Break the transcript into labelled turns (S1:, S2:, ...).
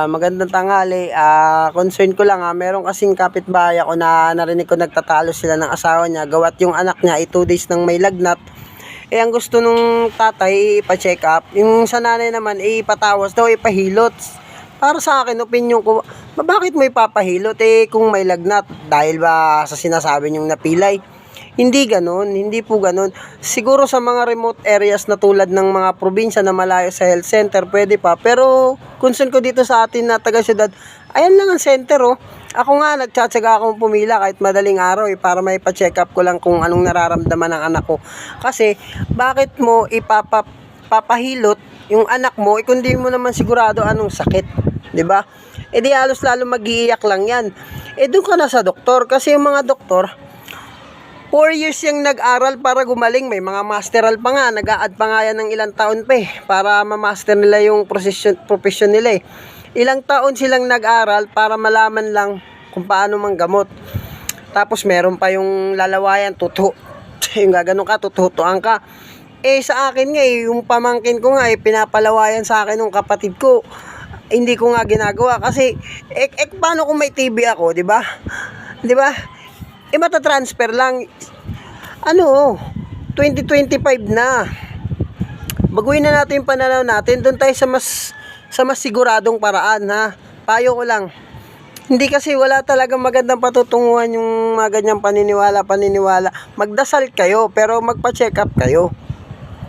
S1: Magandang tanghali. Concern ko lang, meron kasing kapitbahay ako na narinig ko nagtatalo sila ng asawa niya. Gawat yung anak niya 2 days nang may lagnat. Ang gusto nung tatay ipa-check up. Yung sa nanay naman ipatawas daw, ipahilot. Para sa akin, opinion ko, bakit mo ipapahilot kung may lagnat? Dahil ba sa sinasabi niyong napilay? Hindi ganon, hindi po ganon. Siguro sa mga remote areas na tulad ng mga probinsya na malayo sa health center, pwede pa. Pero concern ko dito sa atin na taga-syudad, ayan lang ang center Ako nga, nagtsatsaga akong pumila kahit madaling araw para may pa-check up ko lang kung anong nararamdaman ng anak ko. Kasi, bakit mo ipapahilot yung anak mo, kung di mo naman sigurado anong sakit, 'di ba? Di halos lalo mag-iiyak lang 'yan. Doon ka na sa doktor kasi yung mga doktor 4 years yung nag-aral para gumaling. May mga masteral pa nga, nag-a-add pa nga yan ng ilang taon pa para ma-master nila yung profession nila Ilang taon silang nag-aral para malaman lang kung paano manggamot. Tapos meron pa yung lalawayan, yung gaganon ka, tututuan ka. Sa akin nga yung pamangkin ko nga pinapalawayan sa akin ng kapatid ko. Hindi ko nga ginagawa kasi paano kung may TB ako, 'di ba? 'Di ba? Matatransfer lang. 2025 na. Baguhin na natin yung pananaw natin. Doon tayo sa mas siguradong paraan, ha. Payo ko lang. Hindi kasi wala talagang magandang patutunguhan yung mga ganyang paniniwala. Magdasal kayo pero magpa-check up kayo.